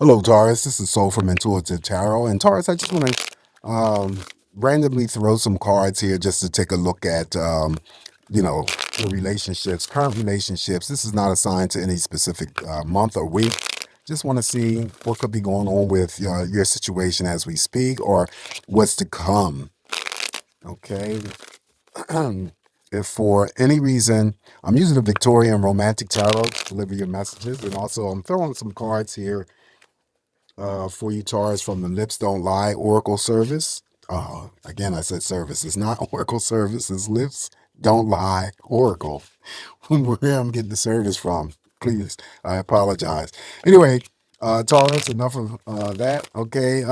Hello, Taurus. This is Soul from Intuitive Tarot. And Taurus, I just want to randomly throw some cards here just to take a look at, your relationships, current relationships. This is not assigned to any specific month or week. Just want to see what could be going on with your situation as we speak or what's to come. Okay. If for any reason, I'm using the Victorian Romantic Tarot to deliver your messages. And also, I'm throwing some cards here for you, Taurus, from the Lips Don't Lie Oracle Service. Again, I said service. It's not Oracle Service. It's Lips Don't Lie Oracle. Where I'm getting the service from. Please, I apologize. Anyway, Taurus, enough of that. Okay.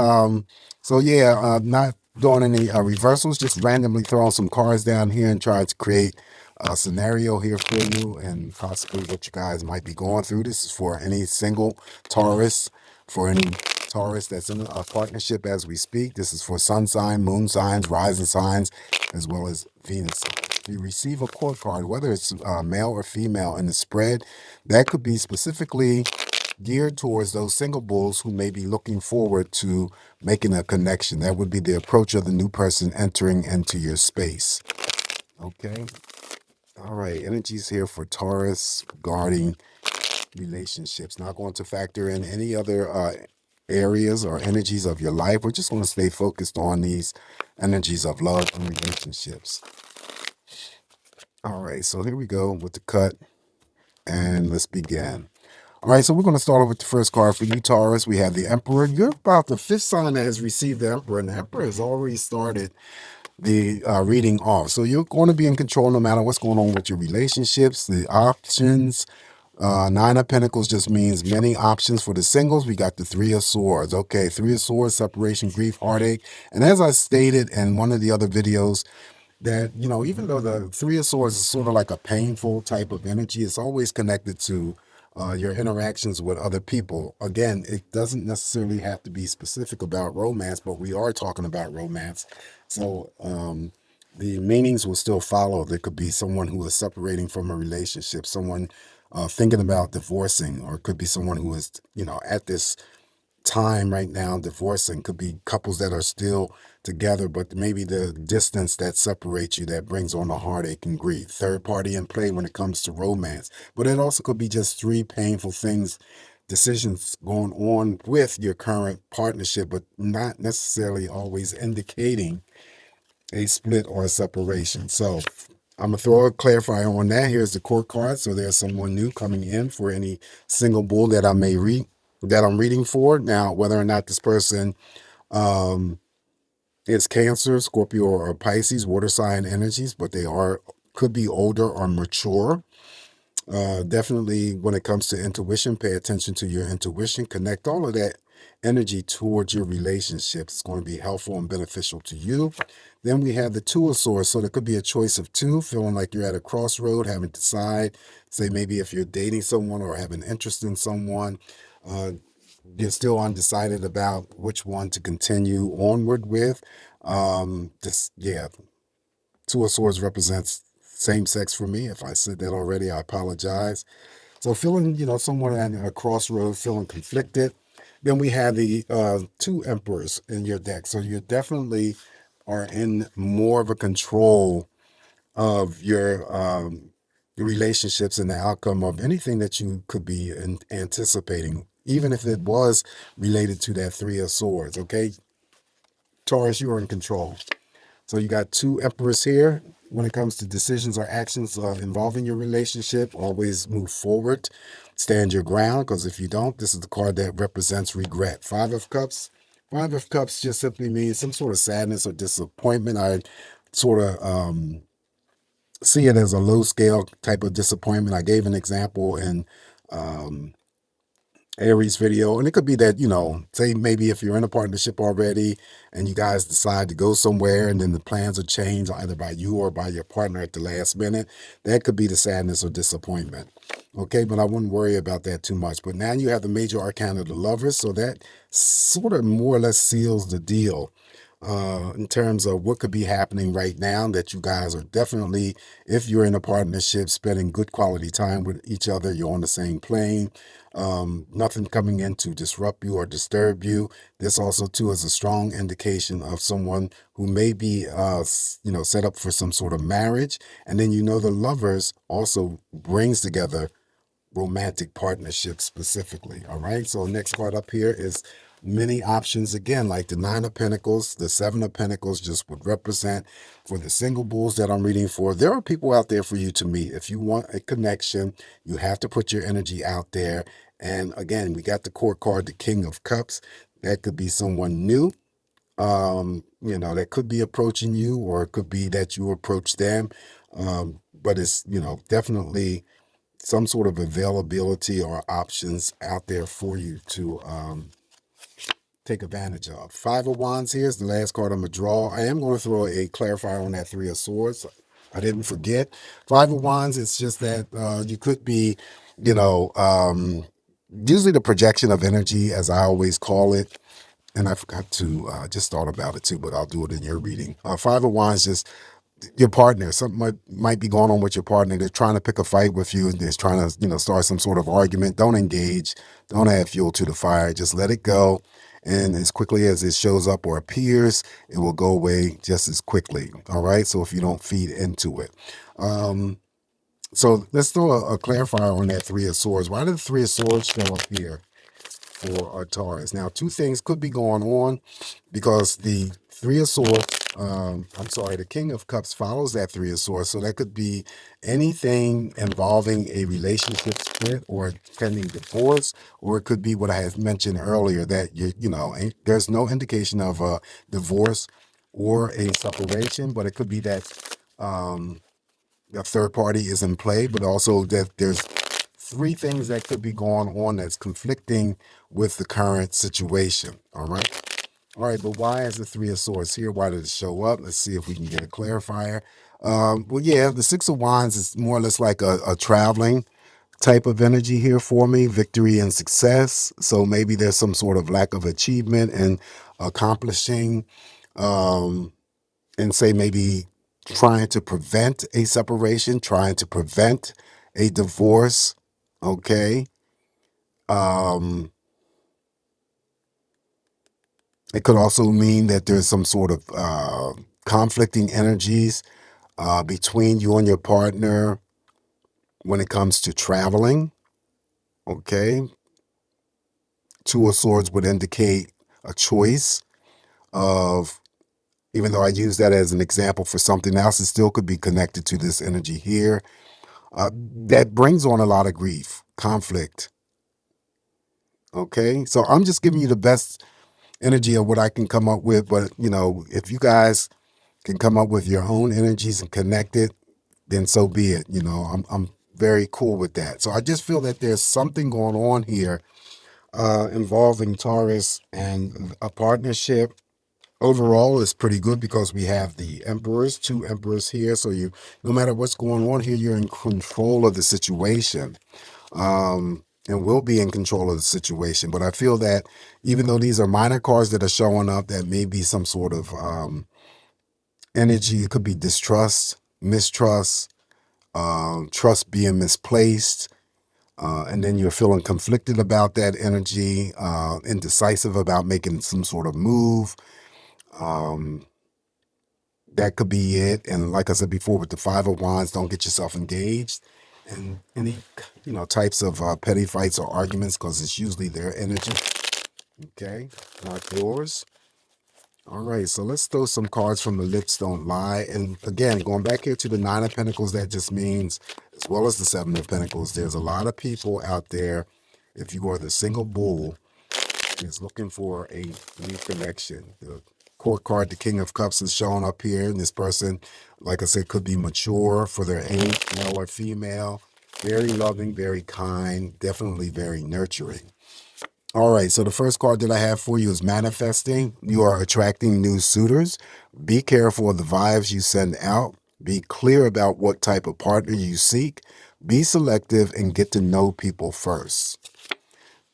So yeah, not doing any reversals. Just randomly throwing some cards down here and trying to create a scenario here for you and possibly what you guys might be going through. This is for any single Taurus, for any Taurus that's in a partnership as we speak. This is for sun sign, moon signs, rising signs, as well as Venus. If you receive a court card, whether it's male or female in the spread, that could be specifically geared towards those single bulls who may be looking forward to making a connection. That would be the approach of the new person entering into your space. Okay. All right. Energies here for Taurus regarding relationships. Not going to factor in any other areas or energies of your life. We're just going to stay focused on these energies of love and relationships. All right, so here we go with the cut, and let's begin. All right, so we're going to start off with the first card for you, Taurus. We have the Emperor. You're about the fifth sign that has received the Emperor, and the Emperor has already started the reading off. So you're going to be in control no matter what's going on with your relationships, the options. Nine of Pentacles just means many options for the singles. We got the Three of Swords. Okay, Three of Swords, separation, grief, heartache. And as I stated in one of the other videos, that, even though the Three of Swords is sort of like a painful type of energy, it's always connected to your interactions with other people. Again, it doesn't necessarily have to be specific about romance, but we are talking about romance. So the meanings will still follow. There could be someone who is separating from a relationship, someone thinking about divorcing, or it could be someone who is, at this time right now divorcing. Could be couples that are still together, but maybe the distance that separates you that brings on the heartache and grief. Third party in play when it comes to romance, but it also could be just three painful things, decisions going on with your current partnership, but not necessarily always indicating a split or a separation. So I'm gonna throw a clarifier on that. Here's the court card. So there's someone new coming in for any single bull that I may read, that I'm reading for. Now, whether or not this person is Cancer, Scorpio, or Pisces, water sign energies, but they could be older or mature. Definitely when it comes to intuition, pay attention to your intuition, connect all of that energy towards your relationship. It's going to be helpful and beneficial to you. Then we have the Two of Swords. So there could be a choice of two, feeling like you're at a crossroad, having to decide, say maybe if you're dating someone or have an interest in someone, you're still undecided about which one to continue onward with. Two of Swords represents same sex for me. If I said that already, I apologize. So feeling, somewhat at a crossroad, feeling conflicted. Then we have the two Emperors in your deck. So you definitely are in more of a control of your relationships and the outcome of anything that you could be anticipating, even if it was related to that Three of Swords. Okay, Taurus, you are in control. So you got two Emperors here. When it comes to decisions or actions involving your relationship, always move forward, stand your ground, because if you don't, this is the card that represents regret. Five of Cups. Five of Cups just simply means some sort of sadness or disappointment. I sort of see it as a low scale type of disappointment. I gave an example in Aries video, and it could be that, say maybe if you're in a partnership already and you guys decide to go somewhere and then the plans are changed either by you or by your partner at the last minute, that could be the sadness or disappointment. Okay, but I wouldn't worry about that too much. But now you have the major arcana of the Lovers, so that sort of more or less seals the deal. in terms of what could be happening right now, that you guys are definitely, if you're in a partnership, spending good quality time with each other, you're on the same plane. Nothing coming in to disrupt you or disturb you. This also too is a strong indication of someone who may be set up for some sort of marriage. And then the lovers also brings together romantic partnerships specifically. All right. So next card up here is many options again, like the Nine of Pentacles. The Seven of Pentacles just would represent for the single bulls that I'm reading for. There are people out there for you to meet. If you want a connection, you have to put your energy out there. And again, we got the court card, the King of Cups. That could be someone new. That could be approaching you, or it could be that you approach them. But it's, definitely some sort of availability or options out there for you to take advantage of. Five of Wands here is the last card I'm going to draw. I am going to throw a clarifier on that Three of Swords. I didn't forget. Five of Wands, it's just that you could be, usually the projection of energy, as I always call it. And I forgot to just thought about it too, but I'll do it in your reading. Five of Wands, just your partner. Something might be going on with your partner. They're trying to pick a fight with you. They're trying to, start some sort of argument. Don't engage. Don't add fuel to the fire. Just let it go. And as quickly as it shows up or appears, it will go away just as quickly. All right. So if you don't feed into it. So let's throw a clarifier on that Three of Swords. Why did the Three of Swords show up here for Taurus? Now, two things could be going on, because the Three of Swords, the King of Cups follows that Three of Swords. So that could be anything involving a relationship split or pending divorce, or it could be what I had mentioned earlier, that there's no indication of a divorce or a separation, but it could be that a third party is in play, but also that there's three things that could be going on that's conflicting with the current situation. All right. All right. But why is the Three of Swords here? Why did it show up? Let's see if we can get a clarifier. The Six of Wands is more or less like a traveling type of energy here for me, victory and success. So maybe there's some sort of lack of achievement and accomplishing, and say maybe trying to prevent a separation, trying to prevent a divorce. Okay. It could also mean that there's some sort of conflicting energies between you and your partner when it comes to traveling. Okay. Two of Swords would indicate a choice of, even though I use that as an example for something else, it still could be connected to this energy here. That brings on a lot of grief, conflict. Okay. So I'm just giving you the best energy of what I can come up with. But, if you guys can come up with your own energies and connect it, then so be it. I'm very cool with that. So I just feel that there's something going on here involving Taurus and a partnership. Overall, it's pretty good because we have the emperors, two emperors here. So no matter what's going on here, you're in control of the situation. And will be in control of the situation. But I feel that even though these are minor cards that are showing up, that may be some sort of energy. It could be distrust, mistrust, trust being misplaced. And then you're feeling conflicted about that energy, indecisive about making some sort of move. That could be it. And like I said before, with the Five of Wands, don't get yourself engaged in any types of petty fights or arguments, because it's usually their energy. Okay, not yours. All right, so let's throw some cards from the Lips Don't Lie. And again, going back here to the Nine of Pentacles, that just means, as well as the Seven of Pentacles, there's a lot of people out there, if you are the single bull, is looking for a new connection. The court card, the King of Cups, is showing up here. And this person, like I said, could be mature for their age, male or female. Very loving, very kind, definitely very nurturing. All right, so the first card that I have for you is Manifesting. You are attracting new suitors. Be careful of the vibes you send out. Be clear about what type of partner you seek. Be selective and get to know people first.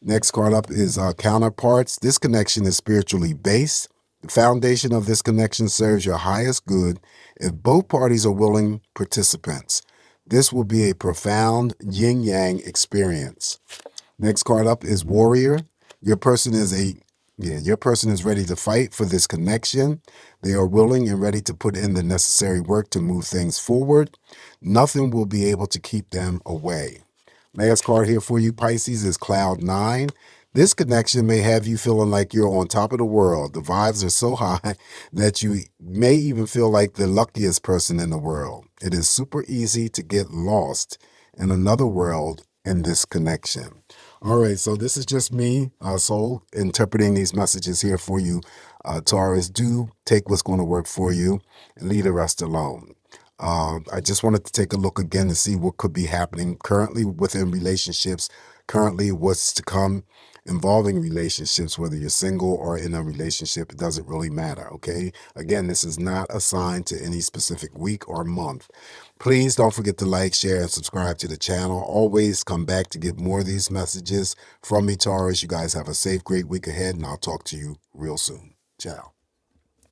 Next card up is Counterparts. This connection is spiritually based. The foundation of this connection serves your highest good if both parties are willing participants. This will be a profound yin-yang experience. Next card up is Warrior. Your person is ready to fight for this connection. They are willing and ready to put in the necessary work to move things forward. Nothing will be able to keep them away. Last card here for you, Pisces, is Cloud 9. This connection may have you feeling like you're on top of the world. The vibes are so high that you may even feel like the luckiest person in the world. It is super easy to get lost in another world in this connection. All right, so this is just me, Soul, interpreting these messages here for you. Taurus, do take what's going to work for you and leave the rest alone. I just wanted to take a look again to see what could be happening currently within relationships, currently what's to come involving relationships, whether you're single or in a relationship, it doesn't really matter, okay? Again, this is not assigned to any specific week or month. Please don't forget to like, share, and subscribe to the channel. Always come back to get more of these messages from me, Taurus. You guys have a safe, great week ahead, and I'll talk to you real soon. Ciao.